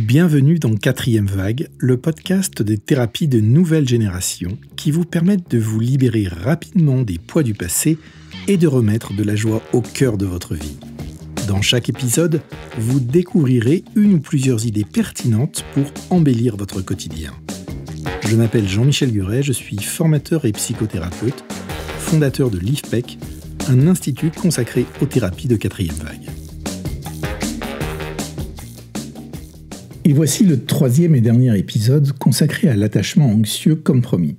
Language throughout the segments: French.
Bienvenue dans Quatrième Vague, le podcast des thérapies de nouvelle génération qui vous permettent de vous libérer rapidement des poids du passé et de remettre de la joie au cœur de votre vie. Dans chaque épisode, vous découvrirez une ou plusieurs idées pertinentes pour embellir votre quotidien. Je m'appelle Jean-Michel Guret, je suis formateur et psychothérapeute, fondateur de l'IFPEC, un institut consacré aux thérapies de quatrième vague. Et voici le troisième et dernier épisode consacré à l'attachement anxieux comme promis.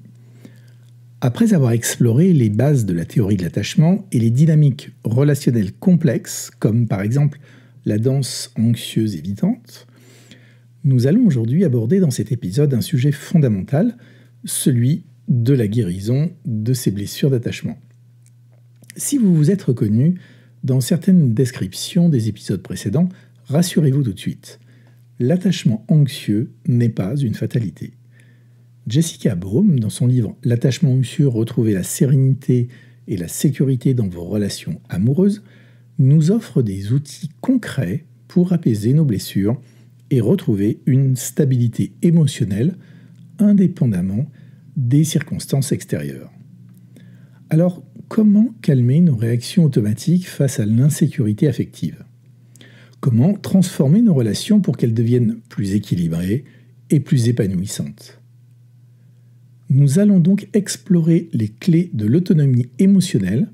Après avoir exploré les bases de la théorie de l'attachement et les dynamiques relationnelles complexes, comme par exemple la danse anxieuse évitante, nous allons aujourd'hui aborder dans cet épisode un sujet fondamental, celui de la guérison de ces blessures d'attachement. Si vous vous êtes reconnu dans certaines descriptions des épisodes précédents, rassurez-vous tout de suite. L'attachement anxieux n'est pas une fatalité. Jessica Baum, dans son livre « L'attachement anxieux, retrouver la sérénité et la sécurité dans vos relations amoureuses », nous offre des outils concrets pour apaiser nos blessures et retrouver une stabilité émotionnelle indépendamment des circonstances extérieures. Alors, comment calmer nos réactions automatiques face à l'insécurité affective ? Comment transformer nos relations pour qu'elles deviennent plus équilibrées et plus épanouissantes ? Nous allons donc explorer les clés de l'autonomie émotionnelle,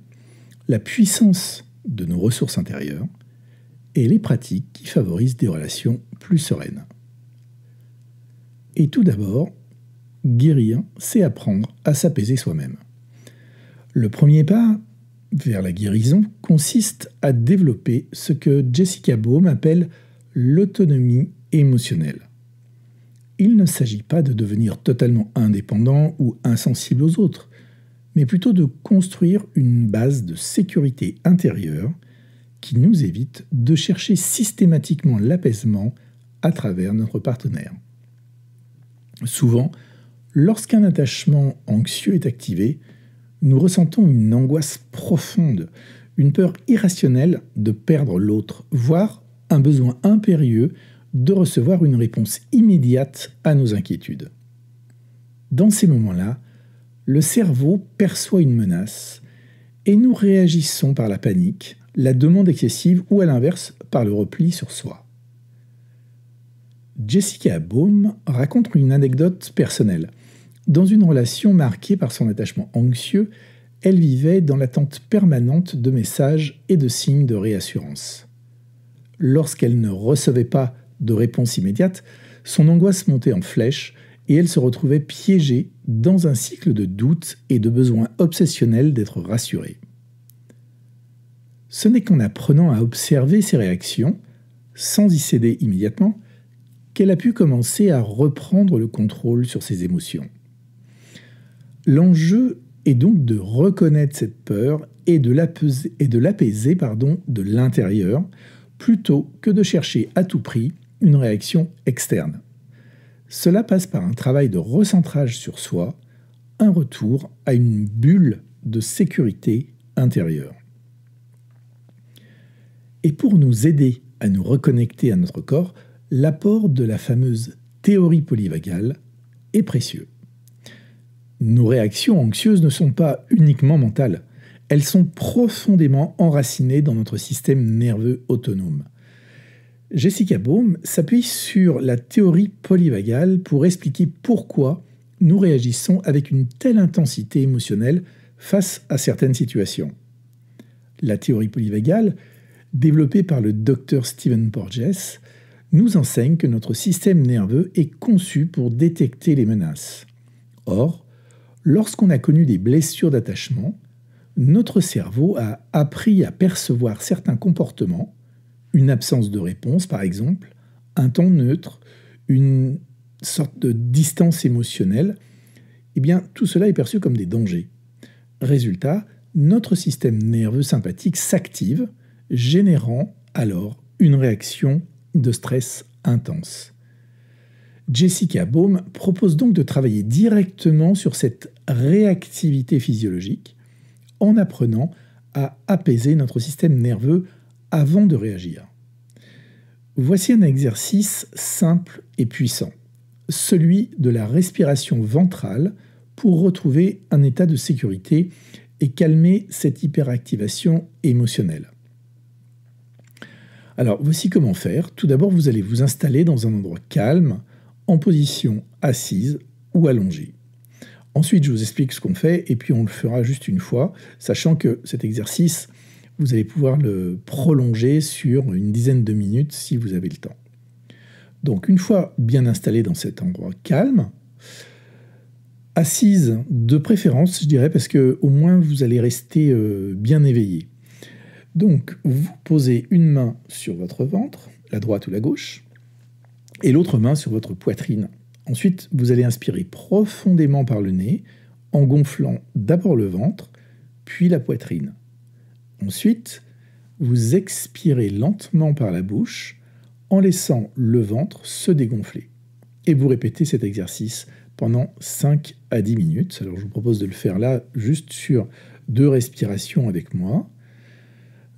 la puissance de nos ressources intérieures et les pratiques qui favorisent des relations plus sereines. Et tout d'abord, guérir, c'est apprendre à s'apaiser soi-même. Le premier pas vers la guérison consiste à développer ce que Jessica Baum appelle l'autonomie émotionnelle. Il ne s'agit pas de devenir totalement indépendant ou insensible aux autres, mais plutôt de construire une base de sécurité intérieure qui nous évite de chercher systématiquement l'apaisement à travers notre partenaire. Souvent, lorsqu'un attachement anxieux est activé, nous ressentons une angoisse profonde, une peur irrationnelle de perdre l'autre, voire un besoin impérieux de recevoir une réponse immédiate à nos inquiétudes. Dans ces moments-là, le cerveau perçoit une menace et nous réagissons par la panique, la demande excessive ou à l'inverse par le repli sur soi. Jessica Baum raconte une anecdote personnelle. Dans une relation marquée par son attachement anxieux, elle vivait dans l'attente permanente de messages et de signes de réassurance. Lorsqu'elle ne recevait pas de réponse immédiate, son angoisse montait en flèche et elle se retrouvait piégée dans un cycle de doutes et de besoins obsessionnels d'être rassurée. Ce n'est qu'en apprenant à observer ses réactions, sans y céder immédiatement, qu'elle a pu commencer à reprendre le contrôle sur ses émotions. L'enjeu est donc de reconnaître cette peur et de l'apaiser de l'intérieur, plutôt que de chercher à tout prix une réaction externe. Cela passe par un travail de recentrage sur soi, un retour à une bulle de sécurité intérieure. Et pour nous aider à nous reconnecter à notre corps, l'apport de la fameuse théorie polyvagale est précieux. Nos réactions anxieuses ne sont pas uniquement mentales, elles sont profondément enracinées dans notre système nerveux autonome. Jessica Baum s'appuie sur la théorie polyvagale pour expliquer pourquoi nous réagissons avec une telle intensité émotionnelle face à certaines situations. La théorie polyvagale, développée par le docteur Stephen Porges, nous enseigne que notre système nerveux est conçu pour détecter les menaces. Or, lorsqu'on a connu des blessures d'attachement, notre cerveau a appris à percevoir certains comportements, une absence de réponse par exemple, un ton neutre, une sorte de distance émotionnelle, eh bien tout cela est perçu comme des dangers. Résultat, notre système nerveux sympathique s'active, générant alors une réaction de stress intense. Jessica Baum propose donc de travailler directement sur cette réactivité physiologique en apprenant à apaiser notre système nerveux avant de réagir. Voici un exercice simple et puissant, celui de la respiration ventrale pour retrouver un état de sécurité et calmer cette hyperactivation émotionnelle. Alors, voici comment faire. Tout d'abord, vous allez vous installer dans un endroit calme, en position assise ou allongée. Ensuite, je vous explique ce qu'on fait et puis on le fera juste une fois, sachant que cet exercice, vous allez pouvoir le prolonger sur une dizaine de minutes si vous avez le temps. Donc, une fois bien installé dans cet endroit calme, assise de préférence, je dirais, parce que au moins vous allez rester bien éveillé. Donc, vous posez une main sur votre ventre, la droite ou la gauche, et l'autre main sur votre poitrine. Ensuite, vous allez inspirer profondément par le nez, en gonflant d'abord le ventre, puis la poitrine. Ensuite, vous expirez lentement par la bouche, en laissant le ventre se dégonfler. Et vous répétez cet exercice pendant 5 à 10 minutes. Alors, je vous propose de le faire là, juste sur 2 respirations avec moi.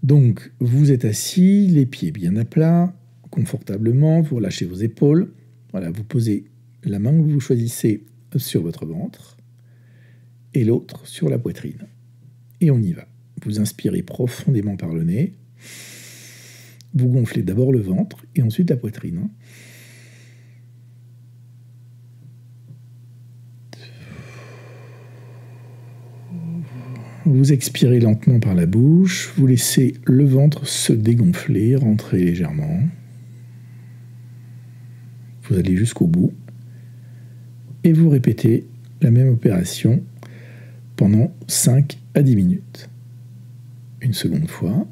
Donc, vous êtes assis, les pieds bien à plat, confortablement, vous relâchez vos épaules. Voilà, vous posez la main que vous choisissez sur votre ventre et l'autre sur la poitrine. Et on y va. Vous inspirez profondément par le nez. Vous gonflez d'abord le ventre et ensuite la poitrine. Vous expirez lentement par la bouche, vous laissez le ventre se dégonfler, rentrer légèrement. Vous allez jusqu'au bout et vous répétez la même opération pendant 5 à 10 minutes. Une seconde fois.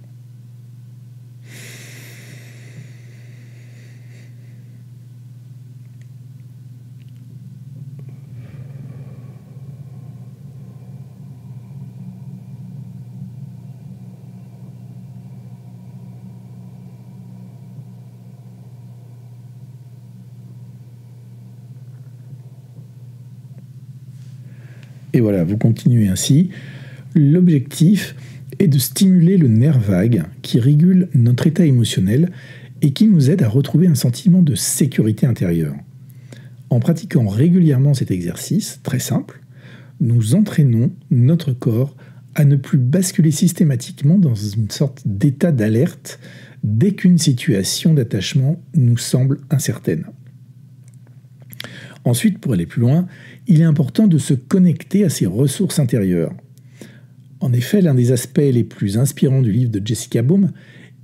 Et voilà, vous continuez ainsi. L'objectif est de stimuler le nerf vague qui régule notre état émotionnel et qui nous aide à retrouver un sentiment de sécurité intérieure. En pratiquant régulièrement cet exercice, très simple, nous entraînons notre corps à ne plus basculer systématiquement dans une sorte d'état d'alerte dès qu'une situation d'attachement nous semble incertaine. Ensuite, pour aller plus loin, il est important de se connecter à ses ressources intérieures. En effet, l'un des aspects les plus inspirants du livre de Jessica Baum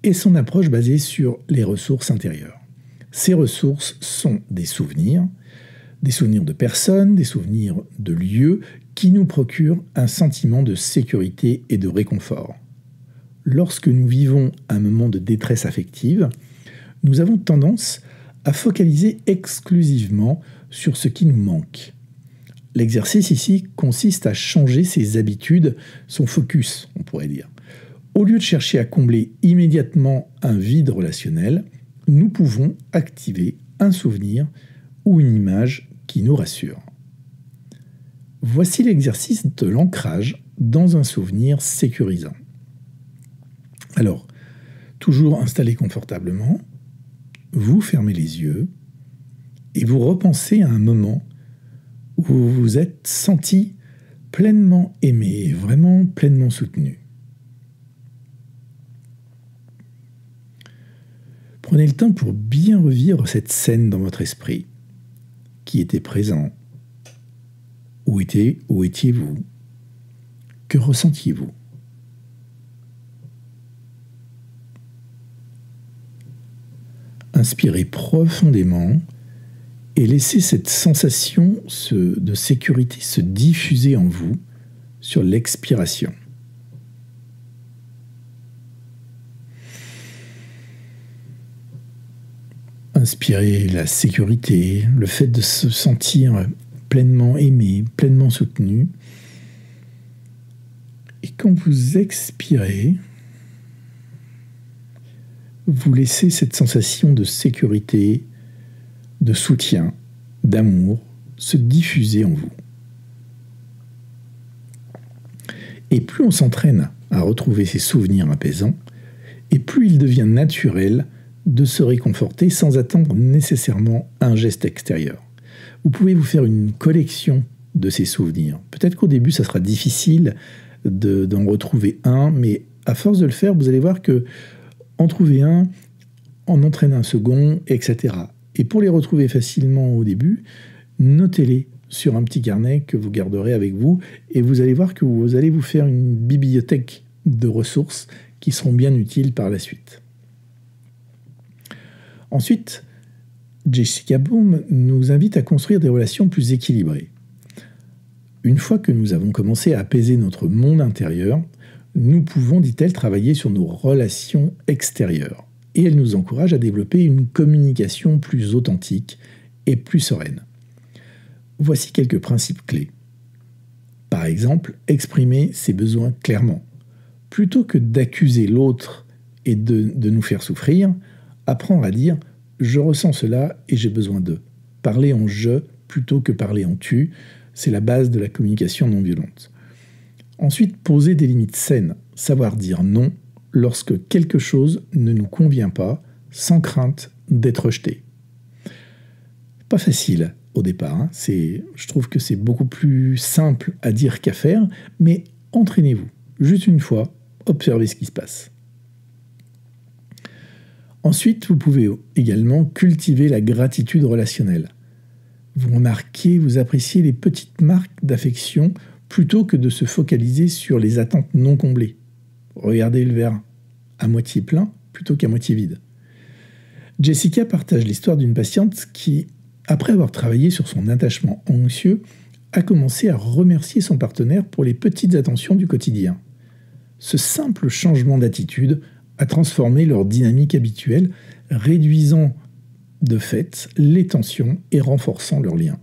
est son approche basée sur les ressources intérieures. Ces ressources sont des souvenirs de personnes, des souvenirs de lieux qui nous procurent un sentiment de sécurité et de réconfort. Lorsque nous vivons un moment de détresse affective, nous avons tendance à focaliser exclusivement sur ce qui nous manque. L'exercice ici consiste à changer ses habitudes, son focus, on pourrait dire. Au lieu de chercher à combler immédiatement un vide relationnel, nous pouvons activer un souvenir ou une image qui nous rassure. Voici l'exercice de l'ancrage dans un souvenir sécurisant. Alors, toujours installé confortablement, vous fermez les yeux et vous repensez à un moment où vous vous êtes senti pleinement aimé, vraiment pleinement soutenu. Prenez le temps pour bien revivre cette scène dans votre esprit. Qui était présent? Où étiez-vous? Que ressentiez-vous? Inspirez profondément et laissez cette sensation de sécurité se diffuser en vous sur l'expiration. Inspirez la sécurité, le fait de se sentir pleinement aimé, pleinement soutenu. Et quand vous expirez, vous laissez cette sensation de sécurité, de soutien, d'amour se diffuser en vous. Et plus on s'entraîne à retrouver ces souvenirs apaisants, et plus il devient naturel de se réconforter sans attendre nécessairement un geste extérieur. Vous pouvez vous faire une collection de ces souvenirs. Peut-être qu'au début, ça sera difficile d'en retrouver un, mais à force de le faire, vous allez voir que en trouver un, en entraîne un second, etc. Et pour les retrouver facilement au début, notez-les sur un petit carnet que vous garderez avec vous, et vous allez voir que vous allez vous faire une bibliothèque de ressources qui seront bien utiles par la suite. Ensuite, Jessica Boom nous invite à construire des relations plus équilibrées. Une fois que nous avons commencé à apaiser notre monde intérieur, nous pouvons, dit-elle, travailler sur nos relations extérieures. Et elle nous encourage à développer une communication plus authentique et plus sereine. Voici quelques principes clés. Par exemple, exprimer ses besoins clairement. Plutôt que d'accuser l'autre et de nous faire souffrir, apprendre à dire « je ressens cela et j'ai besoin d'eux ». Parler en « je » plutôt que parler en « tu », c'est la base de la communication non violente. Ensuite, poser des limites saines, savoir dire non lorsque quelque chose ne nous convient pas, sans crainte d'être rejeté. Pas facile au départ, je trouve que c'est beaucoup plus simple à dire qu'à faire, mais entraînez-vous. Juste une fois, observez ce qui se passe. Ensuite, vous pouvez également cultiver la gratitude relationnelle. Vous remarquez, vous appréciez les petites marques d'affection plutôt que de se focaliser sur les attentes non comblées. Regardez le verre à moitié plein plutôt qu'à moitié vide. Jessica partage l'histoire d'une patiente qui, après avoir travaillé sur son attachement anxieux, a commencé à remercier son partenaire pour les petites attentions du quotidien. Ce simple changement d'attitude a transformé leur dynamique habituelle, réduisant de fait les tensions et renforçant leurs liens.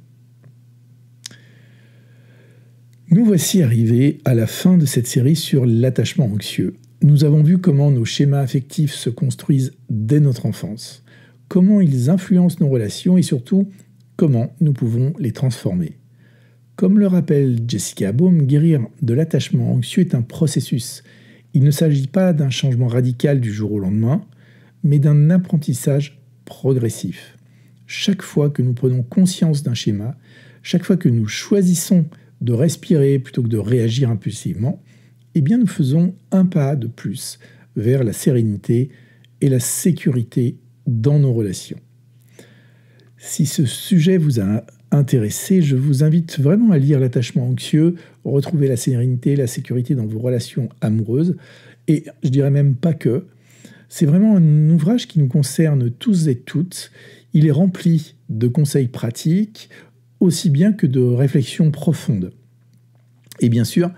Nous voici arrivés à la fin de cette série sur l'attachement anxieux. Nous avons vu comment nos schémas affectifs se construisent dès notre enfance, comment ils influencent nos relations et surtout comment nous pouvons les transformer. Comme le rappelle Jessica Boom, guérir de l'attachement anxieux est un processus. Il ne s'agit pas d'un changement radical du jour au lendemain, mais d'un apprentissage progressif. Chaque fois que nous prenons conscience d'un schéma, chaque fois que nous choisissons de respirer plutôt que de réagir impulsivement, eh bien nous faisons un pas de plus vers la sérénité et la sécurité dans nos relations. Si ce sujet vous a intéressé, je vous invite vraiment à lire L'attachement anxieux, retrouver la sérénité, la sécurité dans vos relations amoureuses, et je dirais même pas que. C'est vraiment un ouvrage qui nous concerne tous et toutes. Il est rempli de conseils pratiques, aussi bien que de réflexions profondes. Et bien sûr,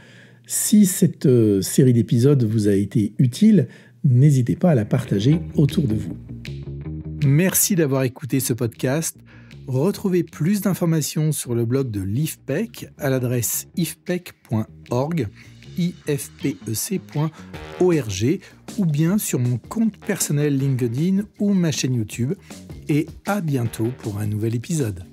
si cette série d'épisodes vous a été utile, n'hésitez pas à la partager autour de vous. Merci d'avoir écouté ce podcast. Retrouvez plus d'informations sur le blog de l'IFPEC à l'adresse ifpec.org, ifpec.org, ou bien sur mon compte personnel LinkedIn ou ma chaîne YouTube. Et à bientôt pour un nouvel épisode.